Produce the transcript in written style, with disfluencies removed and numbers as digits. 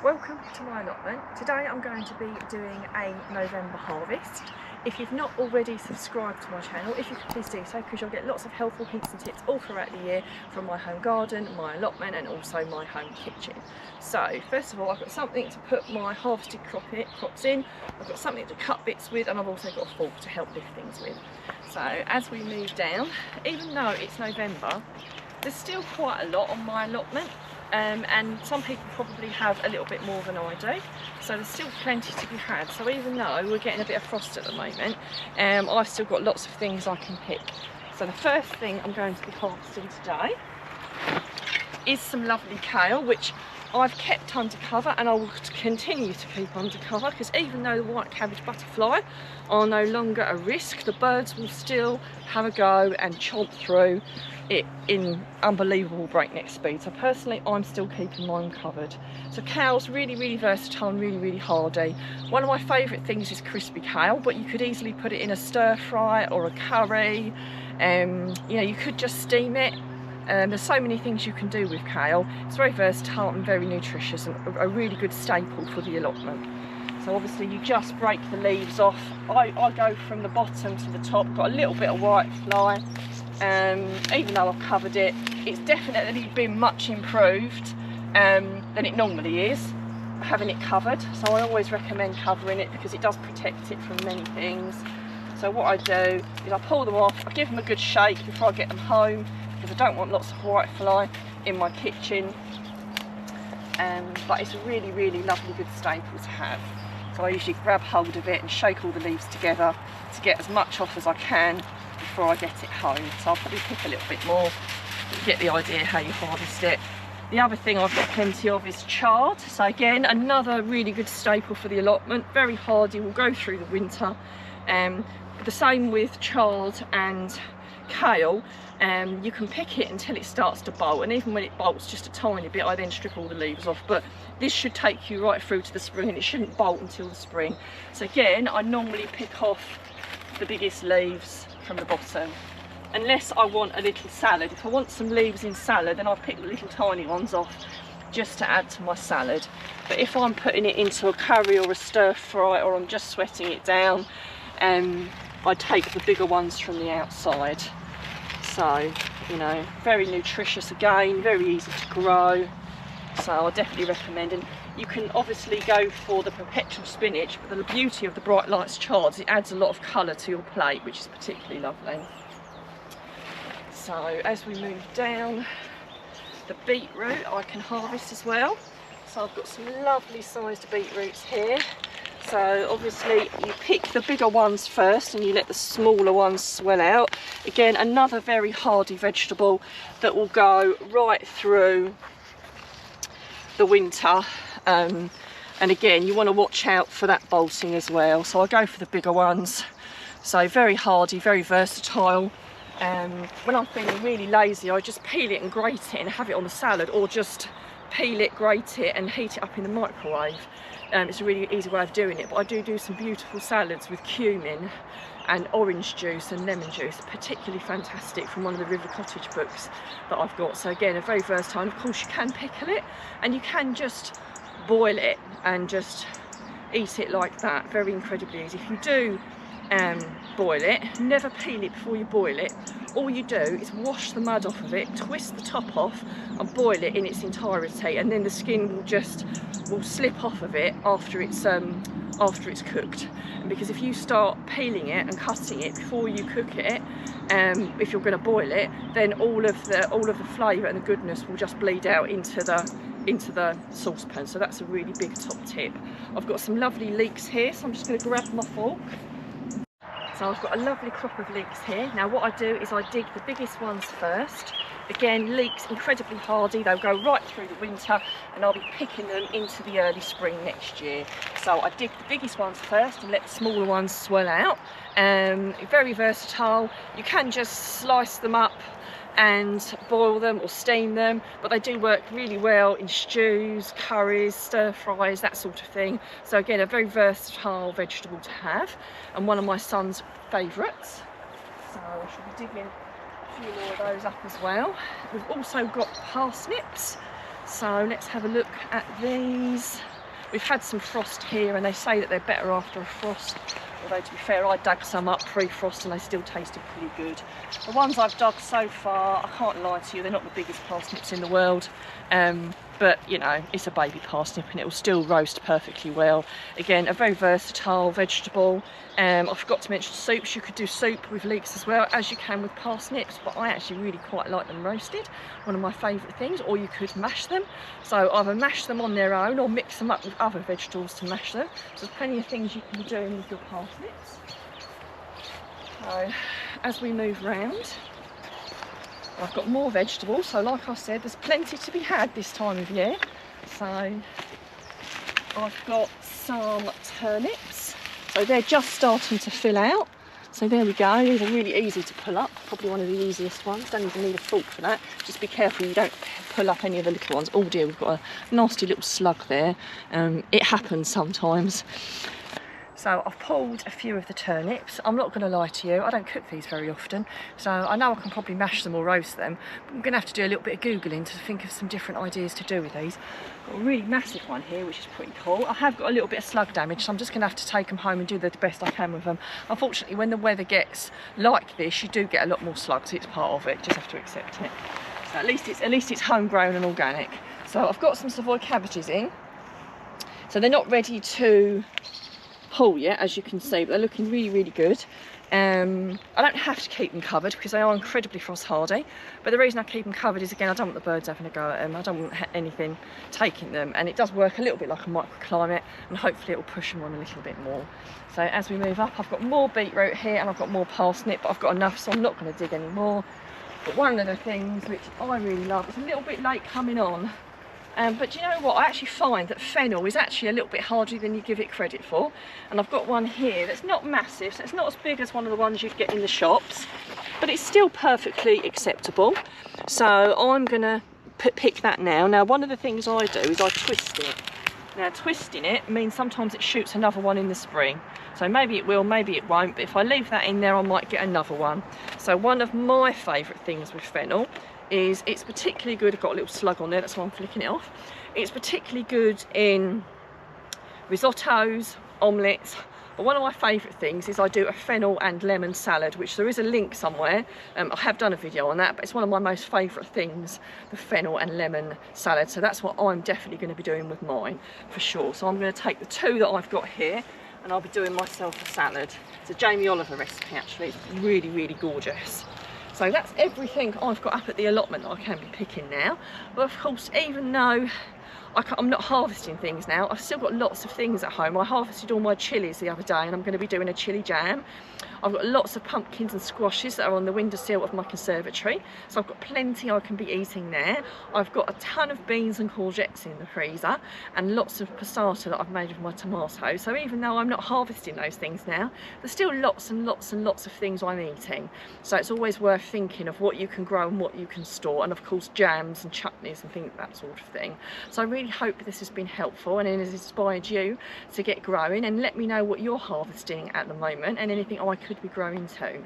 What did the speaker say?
Welcome to my allotment. Today I'm going to be doing a November harvest. If you've not already subscribed to my channel, if you could please do so, because you'll get lots of helpful hints and tips all throughout the year from my home garden, my allotment and also my home kitchen. So first of all, I've got something to put my harvested crops in, I've got something to cut bits with, and I've also got a fork to help lift things with. So as we move down, even though it's November, there's still quite a lot on my allotment. And some people probably have a little bit more than I do, so there's still plenty to be had. So even though we're getting a bit of frost at the moment, I've still got lots of things I can pick. So the first thing I'm going to be harvesting today is some lovely kale, which I've kept under cover and I will continue to keep under cover, because even though the white cabbage butterfly are no longer a risk, the birds will still have a go and chomp through it in unbelievable breakneck speed. So personally, I'm still keeping mine covered. So kale's really versatile and really hardy. One of my favourite things is crispy kale, but you could easily put it in a stir fry or a curry. You know, you could just steam it. There's so many things you can do with kale. It's very versatile and very nutritious, and a really good staple for the allotment. So obviously you just break the leaves off. I go from the bottom to the top, got a little bit of white fly. Even though I've covered it, it's definitely been much improved than it normally is, having it covered. So I always recommend covering it because it does protect it from many things. So what I do is I pull them off, I give them a good shake before I get them home, because I don't want lots of white fly in my kitchen. But it's a really lovely good staple to have. So I usually grab hold of it and shake all the leaves together to get as much off as I can before I get it home. So I'll probably pick a little bit more, but you get the idea how you harvest it. The other thing I've got plenty of is chard. So again, another really good staple for the allotment, very hardy, will go through the winter. The same with chard and kale. You can pick it until it starts to bolt, and even when it bolts just a tiny bit, I then strip all the leaves off. But this should take you right through to the spring, and it shouldn't bolt until the spring. So again, I normally pick off the biggest leaves from the bottom, unless I want a little salad. If I want some leaves in salad, then I'll pick the little tiny ones off just to add to my salad. But if I'm putting it into a curry or a stir fry, or I'm just sweating it down, I take the bigger ones from the outside. So, you know, very nutritious again, very easy to grow. So I definitely recommend. And you can obviously go for the Perpetual spinach, but the beauty of the Bright Lights chards, it adds a lot of colour to your plate, which is particularly lovely. So as we move down, the beetroot I can harvest as well. So I've got some lovely sized beetroots here. So obviously you pick the bigger ones first and you let the smaller ones swell out. Again, another very hardy vegetable that will go right through the winter. And again, you want to watch out for that bolting as well. So I go for the bigger ones. So very hardy, very versatile. When I'm feeling really lazy, I just peel it and grate it and have it on the salad, or just peel it, grate it and heat it up in the microwave. It's a really easy way of doing it, but I do some beautiful salads with cumin and orange juice and lemon juice, particularly fantastic, from one of the River Cottage books that I've got. So again, a very versatile. And of course you can pickle it, and you can just boil it and just eat it like that. Very incredibly easy. If you do boil it, never peel it before you boil it. All you do is wash the mud off of it, twist the top off and boil it in its entirety, and then the skin will slip off of it after it's cooked. And because if you start peeling it and cutting it before you cook it, if you're going to boil it, then all of the flavour and the goodness will just bleed out into the saucepan. So that's a really big top tip. I've got some lovely leeks here, so I'm just going to grab my fork. So I've got a lovely crop of leeks here. Now what I do is I dig the biggest ones first. Again, leeks, incredibly hardy, they'll go right through the winter, and I'll be picking them into the early spring next year. So I dig the biggest ones first and let the smaller ones swell out. Very versatile. You can just slice them up and boil them or steam them, but they do work really well in stews, curries, stir fries, that sort of thing. So again, a very versatile vegetable to have, and one of my son's favourites. So I should be digging a few more of those up as well. We've also got parsnips. So let's have a look at these. We've had some frost here and they say that they're better after a frost. Although to be fair, I dug some up pre-frost and they still tasted pretty good. The ones I've dug so far, I can't lie to you, they're not the biggest parsnips in the world. But you know, it's a baby parsnip and it will still roast perfectly well. Again, a very versatile vegetable. I forgot to mention soups. You could do soup with leeks as well, as you can with parsnips, but I actually really quite like them roasted. One of my favourite things. Or you could mash them. So either mash them on their own or mix them up with other vegetables to mash them. So there's plenty of things you can be doing with your parsnips. So as we move round, I've got more vegetables, so like I said, there's plenty to be had this time of year. So I've got some turnips, so they're just starting to fill out. So there we go, these are really easy to pull up, probably one of the easiest ones, don't even need a fork for that. Just be careful you don't pull up any of the little ones. Oh dear, we've got a nasty little slug there. It happens sometimes. So I've pulled a few of the turnips. I'm not going to lie to you, I don't cook these very often, so I know I can probably mash them or roast them, but I'm going to have to do a little bit of Googling to think of some different ideas to do with these. Got a really massive one here, which is pretty cool. I have got a little bit of slug damage, so I'm just going to have to take them home and do the best I can with them. Unfortunately, when the weather gets like this, you do get a lot more slugs. It's part of it, just have to accept it. So at least it's homegrown and organic. So I've got some Savoy cabbages in. So they're not ready to pull yet, as you can see, but they're looking really good. I don't have to keep them covered because they are incredibly frost hardy, but the reason I keep them covered is, again, I don't want the birds having a go at them. I don't want anything taking them, and it does work a little bit like a microclimate, and hopefully it will push them on a little bit more. So as we move up, I've got more beetroot here and I've got more parsnip, but I've got enough, so I'm not going to dig any more. But one of the things which I really love, it's a little bit late coming on, but do you know what, I actually find that fennel is actually a little bit harder than you give it credit for. And I've got one here that's not massive, so it's not as big as one of the ones you'd get in the shops, but it's still perfectly acceptable. So I'm going to pick that now. Now, one of the things I do is I twist it. Now, twisting it means sometimes it shoots another one in the spring. So maybe it will, maybe it won't, but if I leave that in there, I might get another one. So one of my favourite things with fennel is it's particularly good, I've got a little slug on there, that's why I'm flicking it off. It's particularly good in risottos, omelettes, but one of my favourite things is I do a fennel and lemon salad, which there is a link somewhere. I have done a video on that, but it's one of my most favourite things, the fennel and lemon salad. So that's what I'm definitely going to be doing with mine, for sure. So I'm going to take the two that I've got here and I'll be doing myself a salad. It's a Jamie Oliver recipe actually, it's really gorgeous. So that's everything I've got up at the allotment that I can be picking now. But of course, even though I'm not harvesting things now, I've still got lots of things at home. I harvested all my chilies the other day and I'm going to be doing a chilli jam. I've got lots of pumpkins and squashes that are on the windowsill of my conservatory, so I've got plenty I can be eating there. I've got a ton of beans and courgettes in the freezer and lots of passata that I've made with my tomatoes. So even though I'm not harvesting those things now, there's still lots and lots of things I'm eating. So it's always worth thinking of what you can grow and what you can store, and of course jams and chutneys and things, that sort of thing. So I really hope this has been helpful and it has inspired you to get growing, and let me know what you're harvesting at the moment and anything I could be growing too.